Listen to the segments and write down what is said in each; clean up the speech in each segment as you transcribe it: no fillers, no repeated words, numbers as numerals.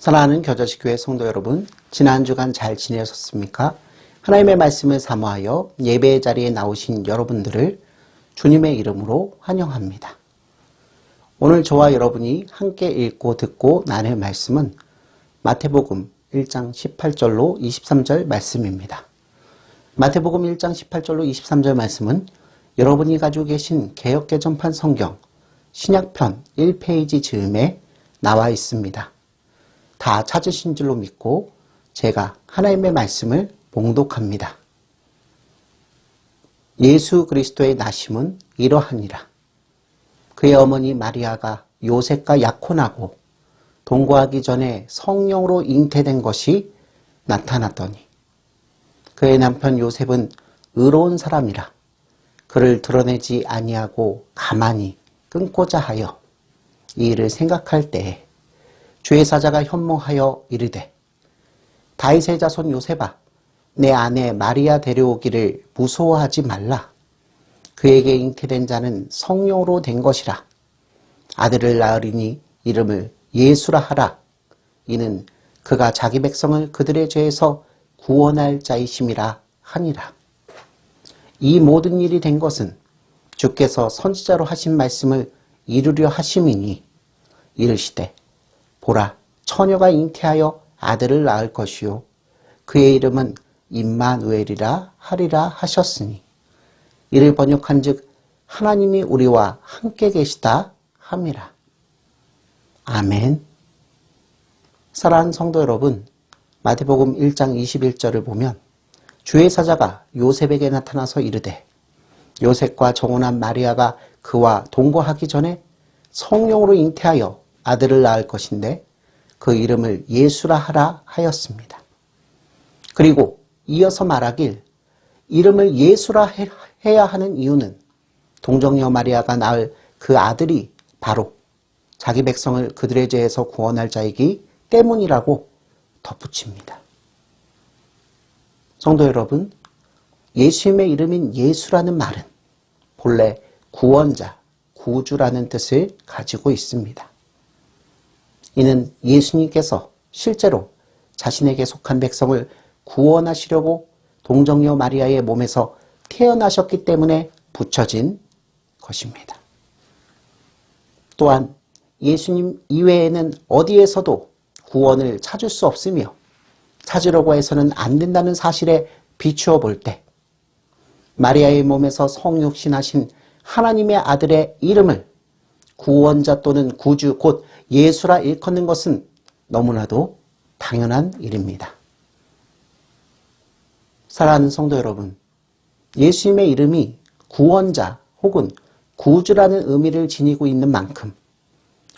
사랑하는 겨자식 교회 성도 여러분, 지난 주간 잘 지내셨습니까? 하나님의 말씀을 사모하여 예배의 자리에 나오신 여러분들을 주님의 이름으로 환영합니다. 오늘 저와 여러분이 함께 읽고 듣고 나눌 말씀은 마태복음 1장 18절로 23절 말씀입니다. 마태복음 1장 18절로 23절 말씀은 여러분이 가지고 계신 개역개정판 성경 신약편 1페이지 즈음에 나와 있습니다. 다 찾으신 줄로 믿고 제가 하나님의 말씀을 봉독합니다. 예수 그리스도의 나심은 이러하니라. 그의 어머니 마리아가 요셉과 약혼하고 동거하기 전에 성령으로 잉태된 것이 나타났더니 그의 남편 요셉은 의로운 사람이라 그를 드러내지 아니하고 가만히 끊고자 하여 이 일을 생각할 때에 주의 사자가 현몽하여 이르되 다윗의 자손 요셉아 내 아내 마리아 데려오기를 무서워하지 말라. 그에게 잉태된 자는 성령으로 된 것이라. 아들을 낳으리니 이름을 예수라 하라. 이는 그가 자기 백성을 그들의 죄에서 구원할 자이심이라 하니라. 이 모든 일이 된 것은 주께서 선지자로 하신 말씀을 이루려 하심이니 이르시되 보라, 처녀가 잉태하여 아들을 낳을 것이요 그의 이름은 임마누엘이라 하리라 하셨으니 이를 번역한즉 하나님이 우리와 함께 계시다 함이라. 아멘. 사랑하는 성도 여러분, 마태복음 1장 21절을 보면 주의 사자가 요셉에게 나타나서 이르되 요셉과 정혼한 마리아가 그와 동거하기 전에 성령으로 잉태하여 아들을 낳을 것인데 그 이름을 예수라 하라 하였습니다. 그리고 이어서 말하길 이름을 예수라 해야 하는 이유는 동정녀 마리아가 낳을 그 아들이 바로 자기 백성을 그들의 죄에서 구원할 자이기 때문이라고 덧붙입니다. 성도 여러분, 예수님의 이름인 예수라는 말은 본래 구원자, 구주라는 뜻을 가지고 있습니다. 이는 예수님께서 실제로 자신에게 속한 백성을 구원하시려고 동정녀 마리아의 몸에서 태어나셨기 때문에 붙여진 것입니다. 또한 예수님 이외에는 어디에서도 구원을 찾을 수 없으며 찾으려고 해서는 안 된다는 사실에 비추어 볼 때 마리아의 몸에서 성육신하신 하나님의 아들의 이름을 구원자 또는 구주 곧 예수라 일컫는 것은 너무나도 당연한 일입니다. 사랑하는 성도 여러분, 예수님의 이름이 구원자 혹은 구주라는 의미를 지니고 있는 만큼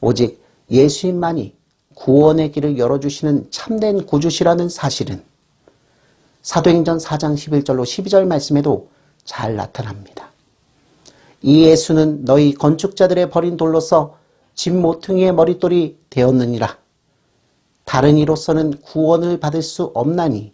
오직 예수님만이 구원의 길을 열어주시는 참된 구주시라는 사실은 사도행전 4장 11절로 12절 말씀에도 잘 나타납니다. 이 예수는 너희 건축자들의 버린 돌로서 집 모퉁이의 머릿돌이 되었느니라. 다른 이로서는 구원을 받을 수 없나니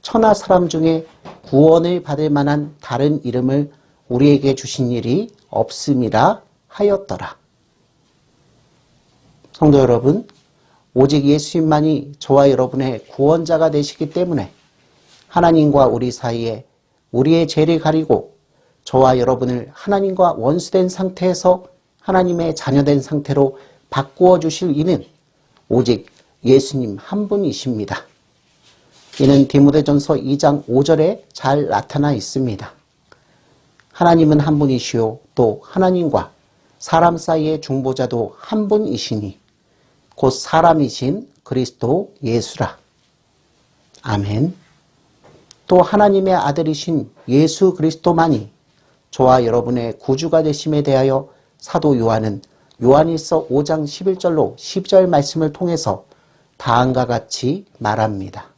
천하 사람 중에 구원을 받을 만한 다른 이름을 우리에게 주신 일이 없음이라 하였더라. 성도 여러분, 오직 예수님만이 저와 여러분의 구원자가 되시기 때문에 하나님과 우리 사이에 우리의 죄를 가리고 저와 여러분을 하나님과 원수된 상태에서 하나님의 자녀된 상태로 바꾸어 주실 이는 오직 예수님 한 분이십니다. 이는 디모데전서 2장 5절에 잘 나타나 있습니다. 하나님은 한 분이시요 또 하나님과 사람 사이의 중보자도 한 분이시니 곧 사람이신 그리스도 예수라. 아멘. 또 하나님의 아들이신 예수 그리스도만이 저와 여러분의 구주가 되심에 대하여 사도 요한은 요한일서 5장 11절로 12절 말씀을 통해서 다음과 같이 말합니다.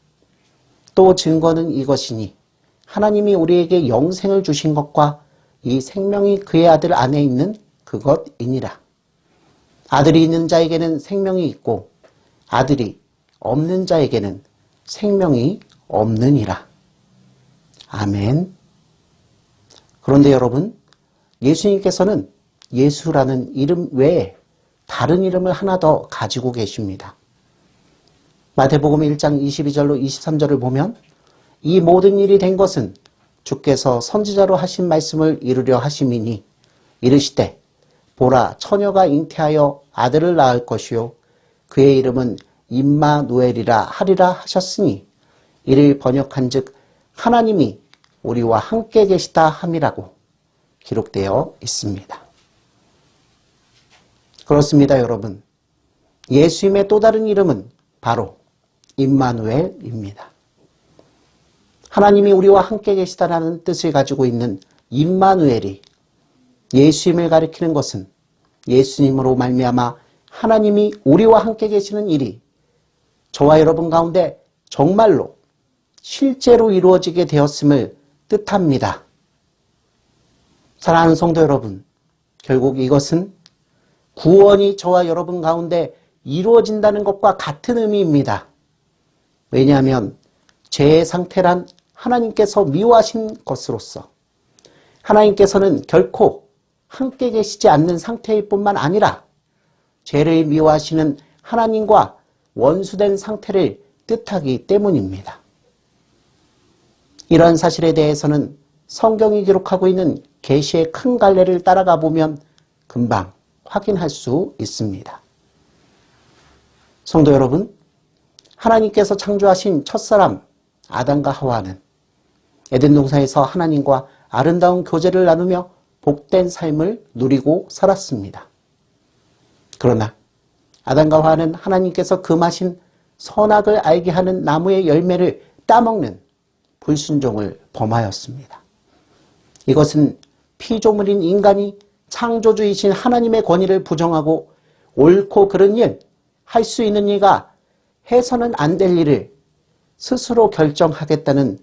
또 증거는 이것이니 하나님이 우리에게 영생을 주신 것과 이 생명이 그의 아들 안에 있는 그것이니라. 아들이 있는 자에게는 생명이 있고 아들이 없는 자에게는 생명이 없느니라. 아멘. 그런데 여러분, 예수님께서는 예수라는 이름 외에 다른 이름을 하나 더 가지고 계십니다. 마태복음 1장 22절로 23절을 보면 이 모든 일이 된 것은 주께서 선지자로 하신 말씀을 이루려 하심이니 이르시되 보라 처녀가 잉태하여 아들을 낳을 것이요 그의 이름은 임마누엘이라 하리라 하셨으니 이를 번역한즉 하나님이 우리와 함께 계시다 함이라고 기록되어 있습니다. 그렇습니다, 여러분. 예수님의 또 다른 이름은 바로 임마누엘입니다. 하나님이 우리와 함께 계시다라는 뜻을 가지고 있는 임마누엘이 예수님을 가리키는 것은 예수님으로 말미암아 하나님이 우리와 함께 계시는 일이 저와 여러분 가운데 정말로 실제로 이루어지게 되었음을 뜻합니다. 사랑하는 성도 여러분, 결국 이것은 구원이 저와 여러분 가운데 이루어진다는 것과 같은 의미입니다. 왜냐하면 죄의 상태란 하나님께서 미워하신 것으로서 하나님께서는 결코 함께 계시지 않는 상태일 뿐만 아니라 죄를 미워하시는 하나님과 원수된 상태를 뜻하기 때문입니다. 이러한 사실에 대해서는 성경이 기록하고 있는 계시의 큰 갈래를 따라가 보면 금방 확인할 수 있습니다. 성도 여러분, 하나님께서 창조하신 첫사람 아담과 하와는 에덴 동산에서 하나님과 아름다운 교제를 나누며 복된 삶을 누리고 살았습니다. 그러나 아담과 하와는 하나님께서 금하신 선악을 알게 하는 나무의 열매를 따먹는 불순종을 범하였습니다. 이것은 피조물인 인간이 창조주이신 하나님의 권위를 부정하고 옳고 그른 일, 할 수 있는 이가 해서는 안 될 일을 스스로 결정하겠다는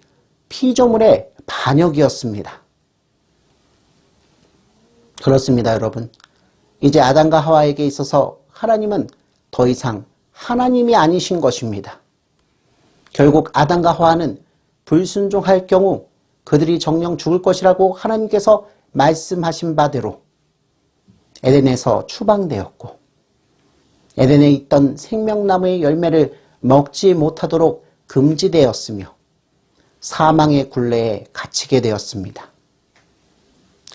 피조물의 반역이었습니다. 그렇습니다, 여러분. 이제 아담과 하와에게 있어서 하나님은 더 이상 하나님이 아니신 것입니다. 결국 아담과 하와는 불순종할 경우 그들이 정령 죽을 것이라고 하나님께서 말씀하신 바대로 에덴에서 추방되었고 에덴에 있던 생명나무의 열매를 먹지 못하도록 금지되었으며 사망의 굴레에 갇히게 되었습니다.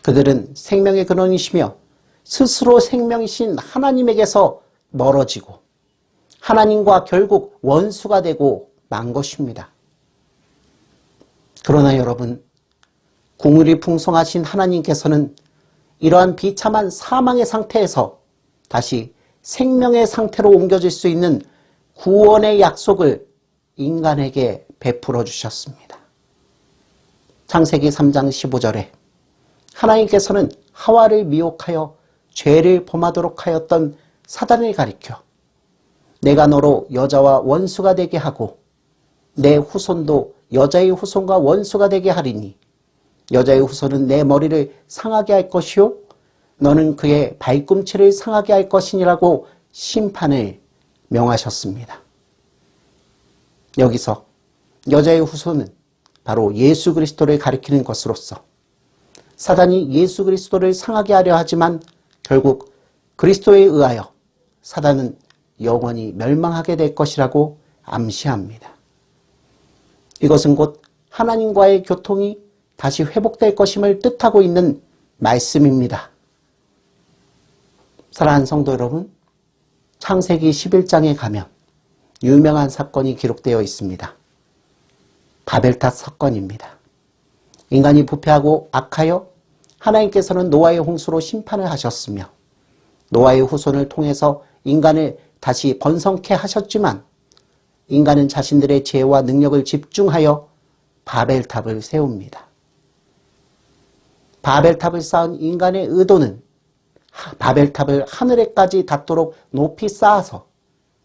그들은 생명의 근원이시며 스스로 생명이신 하나님에게서 멀어지고 하나님과 결국 원수가 되고 만 것입니다. 그러나 여러분, 국률이 풍성하신 하나님께서는 이러한 비참한 사망의 상태에서 다시 생명의 상태로 옮겨질 수 있는 구원의 약속을 인간에게 베풀어 주셨습니다. 창세기 3장 15절에 하나님께서는 하와를 미혹하여 죄를 범하도록 하였던 사단을 가리켜 내가 너로 여자와 원수가 되게 하고 내 후손도 여자의 후손과 원수가 되게 하리니 여자의 후손은 내 머리를 상하게 할 것이요 너는 그의 발꿈치를 상하게 할 것이니라고 심판을 명하셨습니다. 여기서 여자의 후손은 바로 예수 그리스도를 가리키는 것으로서 사단이 예수 그리스도를 상하게 하려 하지만 결국 그리스도에 의하여 사단은 영원히 멸망하게 될 것이라고 암시합니다. 이것은 곧 하나님과의 교통이 다시 회복될 것임을 뜻하고 있는 말씀입니다. 사랑하는 성도 여러분, 창세기 11장에 가면 유명한 사건이 기록되어 있습니다. 바벨탑 사건입니다. 인간이 부패하고 악하여 하나님께서는 노아의 홍수로 심판을 하셨으며 노아의 후손을 통해서 인간을 다시 번성케 하셨지만 인간은 자신들의 지혜와 능력을 집중하여 바벨탑을 세웁니다. 바벨탑을 쌓은 인간의 의도는 바벨탑을 하늘에까지 닿도록 높이 쌓아서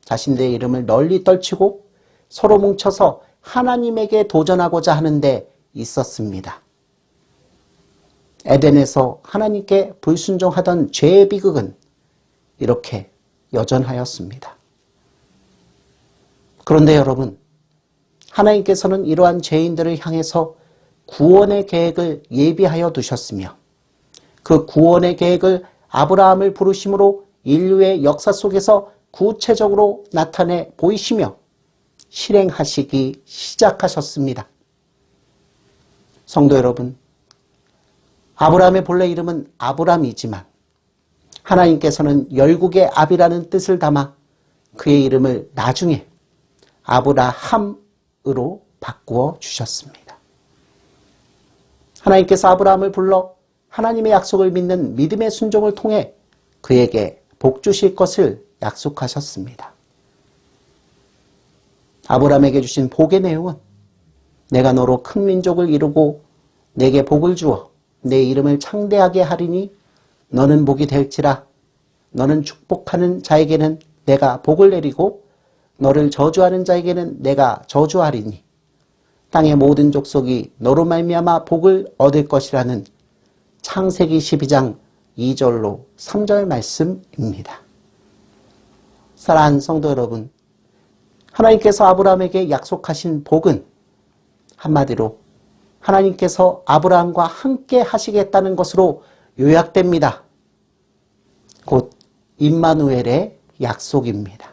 자신들의 이름을 널리 떨치고 서로 뭉쳐서 하나님에게 도전하고자 하는 데 있었습니다. 에덴에서 하나님께 불순종하던 죄의 비극은 이렇게 여전하였습니다. 그런데 여러분, 하나님께서는 이러한 죄인들을 향해서 구원의 계획을 예비하여 두셨으며 그 구원의 계획을 아브라함을 부르심으로 인류의 역사 속에서 구체적으로 나타내 보이시며 실행하시기 시작하셨습니다. 성도 여러분, 아브라함의 본래 이름은 아브람이지만 하나님께서는 열국의 압이라는 뜻을 담아 그의 이름을 나중에 아브라함으로 바꾸어 주셨습니다. 하나님께서 아브라함을 불러 하나님의 약속을 믿는 믿음의 순종을 통해 그에게 복 주실 것을 약속하셨습니다. 아브라함에게 주신 복의 내용은 내가 너로 큰 민족을 이루고 내게 복을 주어 내 이름을 창대하게 하리니 너는 복이 될지라. 너는 축복하는 자에게는 내가 복을 내리고 너를 저주하는 자에게는 내가 저주하리니 땅의 모든 족속이 너로 말미암아 복을 얻을 것이라는 창세기 12장 2절로 3절 말씀입니다. 사랑하는 성도 여러분, 하나님께서 아브라함에게 약속하신 복은 한마디로 하나님께서 아브라함과 함께 하시겠다는 것으로 요약됩니다. 곧 임마누엘의 약속입니다.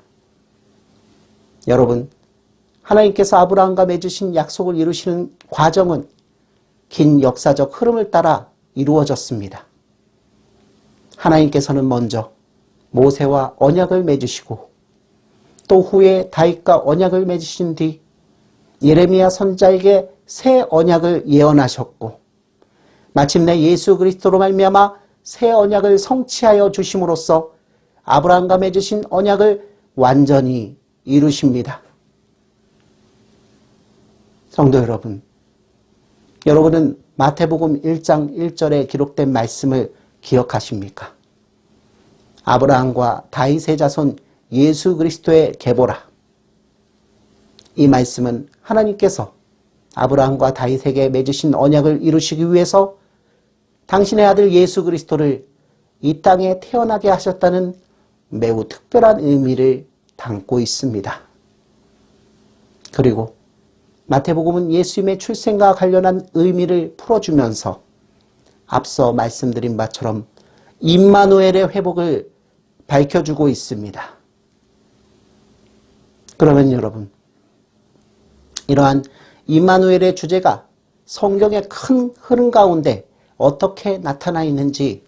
여러분, 하나님께서 아브라함과 맺으신 약속을 이루시는 과정은 긴 역사적 흐름을 따라 이루어졌습니다. 하나님께서는 먼저 모세와 언약을 맺으시고 또 후에 다윗과 언약을 맺으신 뒤 예레미야 선지자에게 새 언약을 예언하셨고 마침내 예수 그리스도로 말미암아 새 언약을 성취하여 주심으로써 아브라함과 맺으신 언약을 완전히 이루십니다. 성도 여러분, 여러분은 마태복음 1장 1절에 기록된 말씀을 기억하십니까? 아브라함과 다윗의 자손 예수 그리스도의 계보라. 이 말씀은 하나님께서 아브라함과 다윗에게 맺으신 언약을 이루시기 위해서 당신의 아들 예수 그리스도를 이 땅에 태어나게 하셨다는 매우 특별한 의미를 담고 있습니다. 그리고 마태복음은 예수님의 출생과 관련한 의미를 풀어주면서 앞서 말씀드린 바처럼 임마누엘의 회복을 밝혀주고 있습니다. 그러면 여러분, 이러한 임마누엘의 주제가 성경의 큰 흐름 가운데 어떻게 나타나 있는지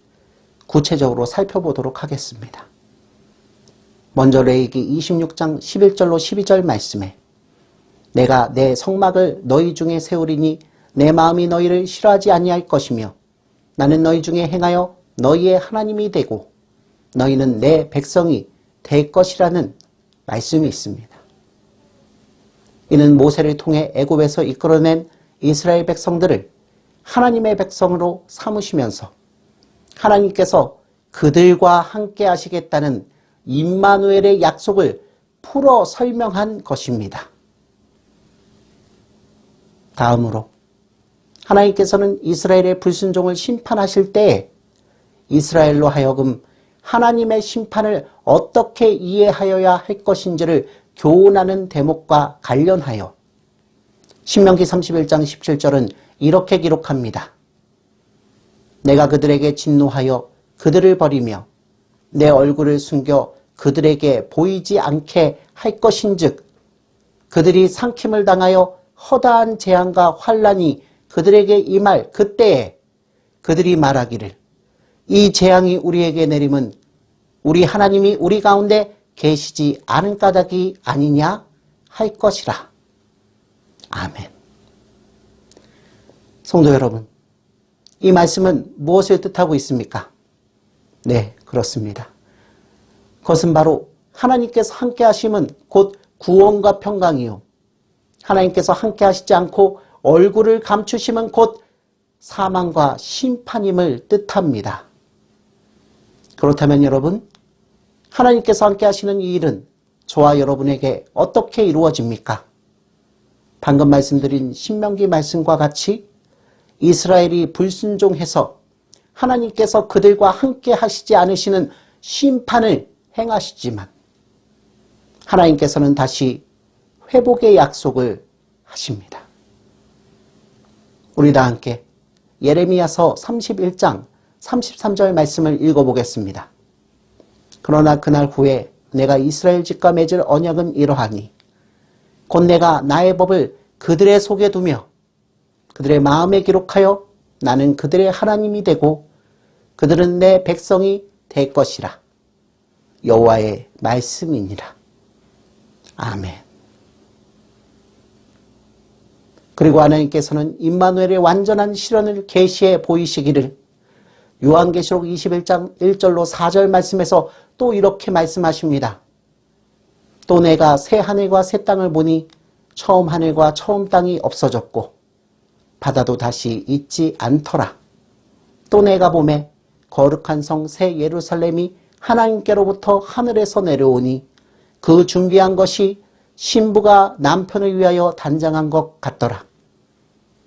구체적으로 살펴보도록 하겠습니다. 먼저 레위기 26장 11절로 12절 말씀에 내가 내 성막을 너희 중에 세우리니 내 마음이 너희를 싫어하지 아니할 것이며 나는 너희 중에 행하여 너희의 하나님이 되고 너희는 내 백성이 될 것이라는 말씀이 있습니다. 이는 모세를 통해 애굽에서 이끌어낸 이스라엘 백성들을 하나님의 백성으로 삼으시면서 하나님께서 그들과 함께 하시겠다는 임마누엘의 약속을 풀어 설명한 것입니다. 다음으로 하나님께서는 이스라엘의 불순종을 심판하실 때에 이스라엘로 하여금 하나님의 심판을 어떻게 이해하여야 할 것인지를 교훈하는 대목과 관련하여 신명기 31장 17절은 이렇게 기록합니다. 내가 그들에게 진노하여 그들을 버리며 내 얼굴을 숨겨 그들에게 보이지 않게 할 것인즉 그들이 상킴을 당하여 허다한 재앙과 환난이 그들에게 임할 그때에 그들이 말하기를 이 재앙이 우리에게 내림은 우리 하나님이 우리 가운데 계시지 않은 까닭이 아니냐 할 것이라. 아멘. 성도 여러분, 이 말씀은 무엇을 뜻하고 있습니까? 네, 그렇습니다. 그것은 바로 하나님께서 함께 하심은 곧 구원과 평강이요. 하나님께서 함께 하시지 않고 얼굴을 감추심은 곧 사망과 심판임을 뜻합니다. 그렇다면 여러분, 하나님께서 함께 하시는 이 일은 저와 여러분에게 어떻게 이루어집니까? 방금 말씀드린 신명기 말씀과 같이 이스라엘이 불순종해서 하나님께서 그들과 함께 하시지 않으시는 심판을 행하시지만 하나님께서는 다시 회복의 약속을 하십니다. 우리 다 함께 예레미야서 31장 33절 말씀을 읽어보겠습니다. 그러나 그날 후에 내가 이스라엘 집과 맺을 언약은 이러하니 곧 내가 나의 법을 그들의 속에 두며 그들의 마음에 기록하여 나는 그들의 하나님이 되고 그들은 내 백성이 될 것이라. 여호와의 말씀이니라. 아멘. 그리고 하나님께서는 임마누엘의 완전한 실현을 계시해 보이시기를 요한계시록 21장 1절로 4절 말씀에서 또 이렇게 말씀하십니다. 또 내가 새 하늘과 새 땅을 보니 처음 하늘과 처음 땅이 없어졌고 바다도 다시 있지 않더라. 또 내가 보매 거룩한 성 새 예루살렘이 하나님께로부터 하늘에서 내려오니 그 준비한 것이 신부가 남편을 위하여 단장한 것 같더라.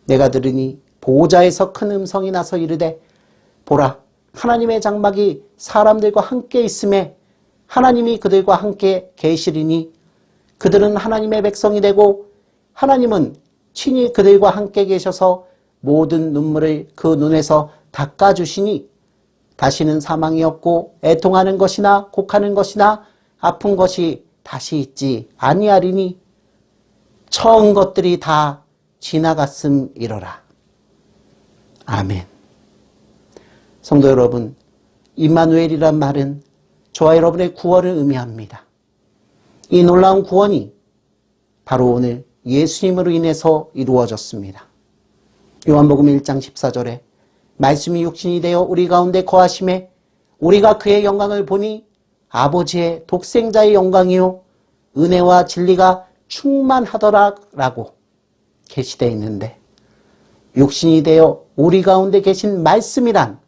내가 들으니 보호자에서 큰 음성이 나서 이르되 보라, 하나님의 장막이 사람들과 함께 있음에 하나님이 그들과 함께 계시리니 그들은 하나님의 백성이 되고 하나님은 친히 그들과 함께 계셔서 모든 눈물을 그 눈에서 닦아주시니 다시는 사망이 없고 애통하는 것이나 곡하는 것이나 아픈 것이 다시 있지 아니하리니 처음 것들이 다 지나갔음이로라. 아멘. 성도 여러분, 임마누엘이란 말은 저와 여러분의 구원을 의미합니다. 이 놀라운 구원이 바로 오늘 예수님으로 인해서 이루어졌습니다. 요한복음 1장 14절에 말씀이 육신이 되어 우리 가운데 거하심에 우리가 그의 영광을 보니 아버지의 독생자의 영광이요 은혜와 진리가 충만하더라라고 게시되어 있는데 육신이 되어 우리 가운데 계신 말씀이란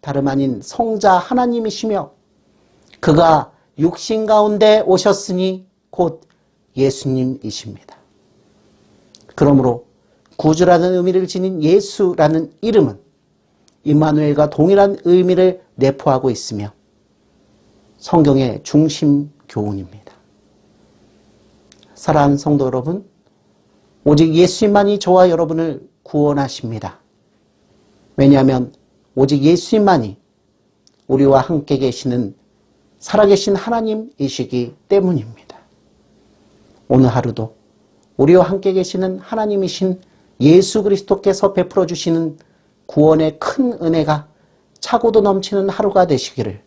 다름 아닌 성자 하나님이시며 그가 육신 가운데 오셨으니 곧 예수님이십니다. 그러므로 구주라는 의미를 지닌 예수라는 이름은 임마누엘과 동일한 의미를 내포하고 있으며 성경의 중심 교훈입니다. 사랑하는 성도 여러분, 오직 예수님만이 저와 여러분을 구원하십니다. 왜냐하면 오직 예수님만이 우리와 함께 계시는 살아계신 하나님이시기 때문입니다. 오늘 하루도 우리와 함께 계시는 하나님이신 예수 그리스도께서 베풀어 주시는 구원의 큰 은혜가 차고도 넘치는 하루가 되시기를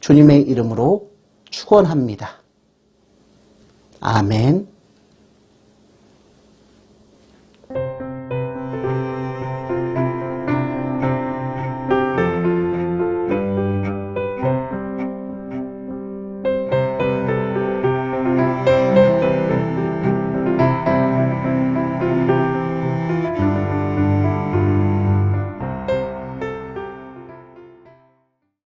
주님의 이름으로 축원합니다. 아멘.